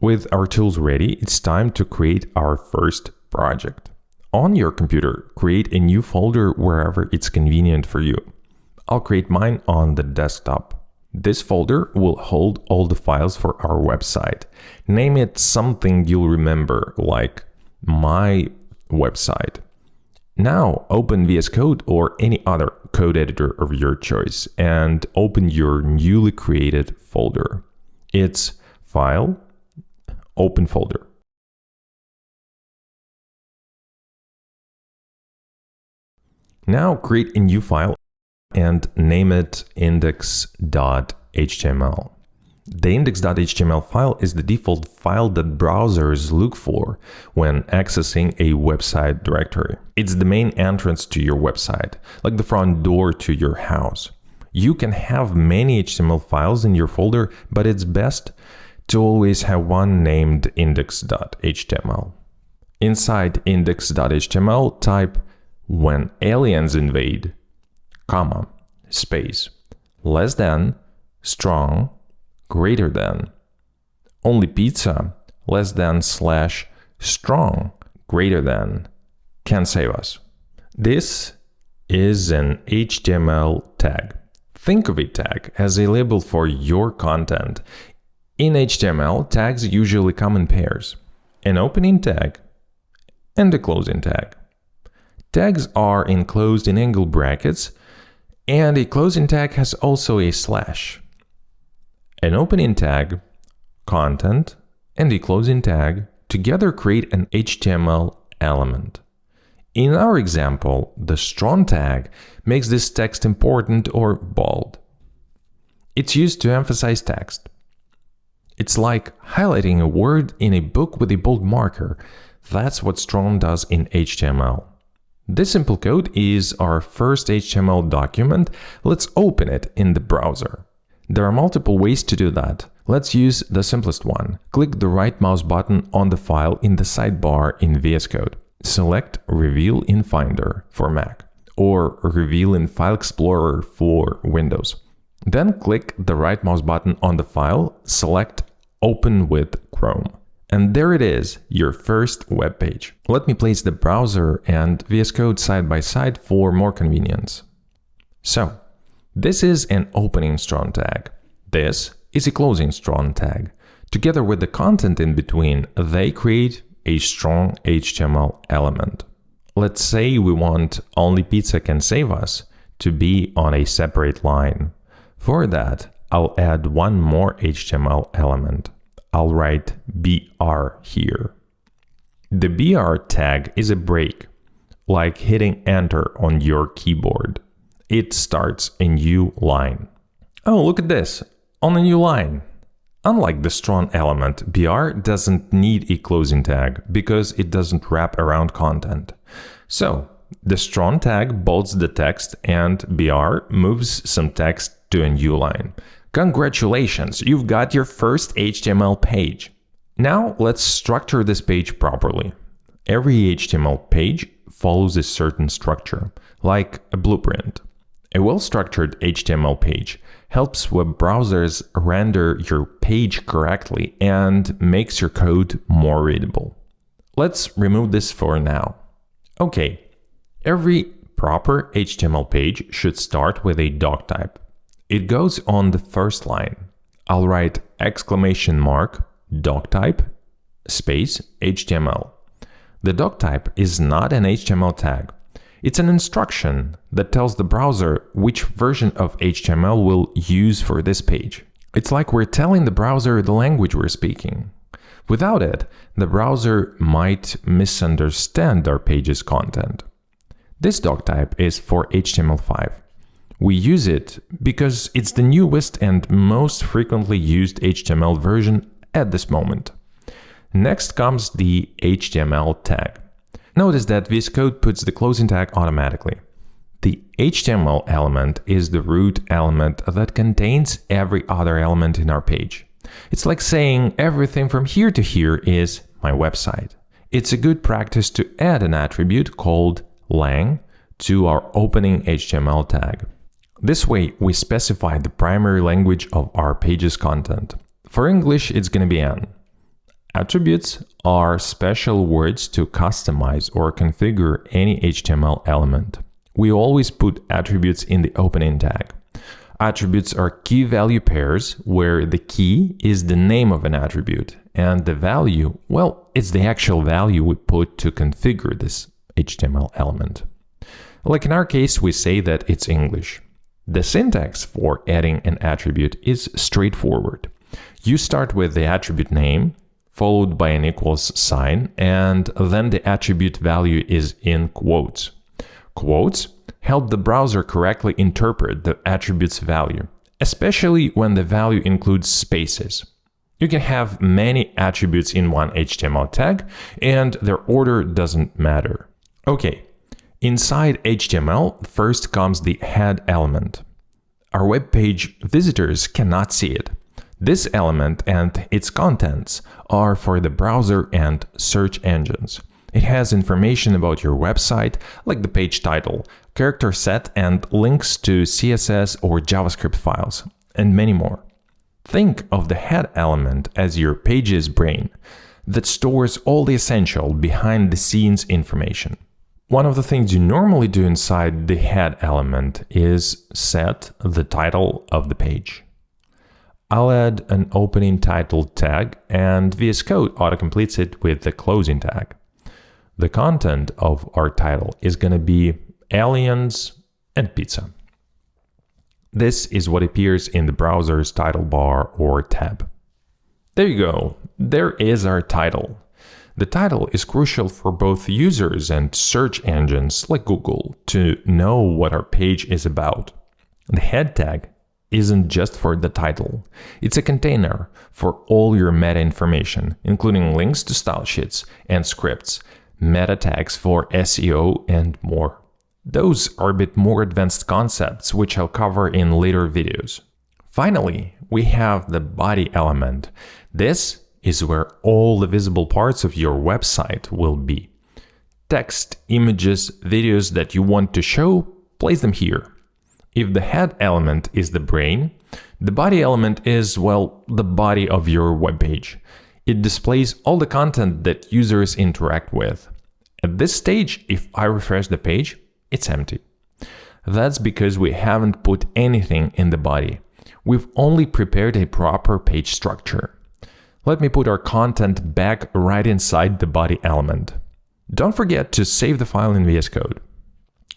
With our tools ready, it's time to create our first project. On your computer, create a new folder wherever it's convenient for you. I'll create mine on the desktop. This folder will hold all the files for our website. Name it something you'll remember, like my website. Now open VS Code or any other code editor of your choice and open your newly created folder. It's File, Open Folder. Now create a new file and name it index.html. The index.html file is the default file that browsers look for when accessing a website directory. It's the main entrance to your website, like the front door to your house. You can have many HTML files in your folder, but it's best to always have one named index.html. Inside index.html, type "when aliens invade," comma, space, less than, strong, greater than, only pizza, less than slash strong, greater than, can save us. This is an HTML tag. Think of a tag as a label for your content. In HTML, tags usually come in pairs: an opening tag and a closing tag. Tags are enclosed in angle brackets, and a closing tag has also a slash. An opening tag, content, and a closing tag together create an HTML element. In our example, the strong tag makes this text important or bold. It's used to emphasize text. It's like highlighting a word in a book with a bold marker. That's what strong does in HTML. This simple code is our first HTML document. Let's open it in the browser. There are multiple ways to do that. Let's use the simplest one. Click the right mouse button on the file in the sidebar in VS Code. Select Reveal in Finder for Mac or Reveal in File Explorer for Windows. Then click the right mouse button on the file, select Open with Chrome. And there it is, your first web page. Let me place the browser and VS Code side by side for more convenience. So, this is an opening strong tag. This is a closing strong tag. Together with the content in between, they create a strong HTML element. Let's say we want "only pizza can save us" to be on a separate line. For that, I'll add one more HTML element. I'll write BR here. The BR tag is a break, like hitting enter on your keyboard. It starts a new line. Oh, look at this, on a new line. Unlike the strong element, BR doesn't need a closing tag because it doesn't wrap around content. So, the strong tag bolds the text and BR moves some text to a new line. Congratulations, you've got your first HTML page. Now let's structure this page properly. Every HTML page follows a certain structure, like a blueprint. A well-structured HTML page helps web browsers render your page correctly and makes your code more readable. Let's remove this for now. Okay, every proper HTML page should start with a doc type. It goes on the first line. I'll write doc type space HTML. The doc type is not an HTML tag. It's an instruction that tells the browser which version of HTML we'll use for this page. It's like we're telling the browser the language we're speaking. Without it, the browser might misunderstand our page's content. This doc type is for HTML5. We use it because it's the newest and most frequently used HTML version at this moment. Next comes the HTML tag. Notice that VS Code puts the closing tag automatically. The HTML element is the root element that contains every other element in our page. It's like saying everything from here to here is my website. It's a good practice to add an attribute called lang to our opening HTML tag. This way, we specify the primary language of our page's content. For English, it's going to be N. Attributes are special words to customize or configure any HTML element. We always put attributes in the opening tag. Attributes are key value pairs where the key is the name of an attribute and the value, well, it's the actual value we put to configure this HTML element. Like in our case, we say that it's English. The syntax for adding an attribute is straightforward. You start with the attribute name, followed by an equals sign, and then the attribute value is in quotes. Quotes help the browser correctly interpret the attribute's value, especially when the value includes spaces. You can have many attributes in one HTML tag, and their order doesn't matter. Okay, inside HTML, first comes the head element. Our web page visitors cannot see it. This element and its contents are for the browser and search engines. It has information about your website, like the page title, character set, and links to CSS or JavaScript files, and many more. Think of the head element as your page's brain that stores all the essential behind-the-scenes information. One of the things you normally do inside the head element is set the title of the page. I'll add an opening title tag, and VS Code autocompletes it with the closing tag. The content of our title is going to be aliens and pizza. This is what appears in the browser's title bar or tab. There you go. There is our title. The title is crucial for both users and search engines like Google to know what our page is about. The head tag isn't just for the title. It's a container for all your meta information, including links to style sheets and scripts, meta tags for SEO, and more. Those are a bit more advanced concepts, which I'll cover in later videos. Finally, we have the body element. This is where all the visible parts of your website will be. Text, images, videos that you want to show, place them here. If the head element is the brain, the body element is, well, the body of your web page. It displays all the content that users interact with. At this stage, if I refresh the page, it's empty. That's because we haven't put anything in the body. We've only prepared a proper page structure. Let me put our content back right inside the body element. Don't forget to save the file in VS Code.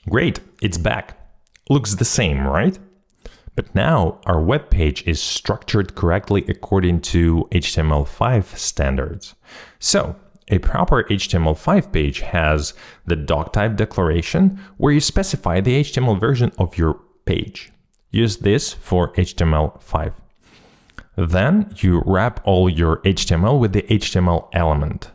Great, it's back. Looks the same, right? But now our web page is structured correctly according to HTML5 standards. So, a proper HTML5 page has the doc type declaration where you specify the HTML version of your page. Use this for HTML5. Then you wrap all your HTML with the HTML element.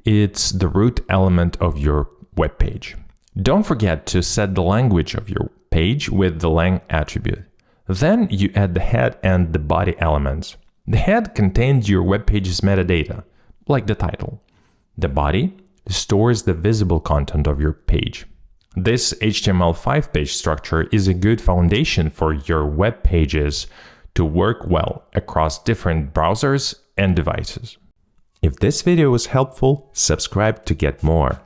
It's the root element of your web page. Don't forget to set the language of your page with the lang attribute. Then you add the head and the body elements. The head contains your web page's metadata, like the title. The body stores the visible content of your page. This HTML5 page structure is a good foundation for your web pages to work well across different browsers and devices. If this video was helpful, subscribe to get more.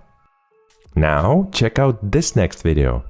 Now check out this next video.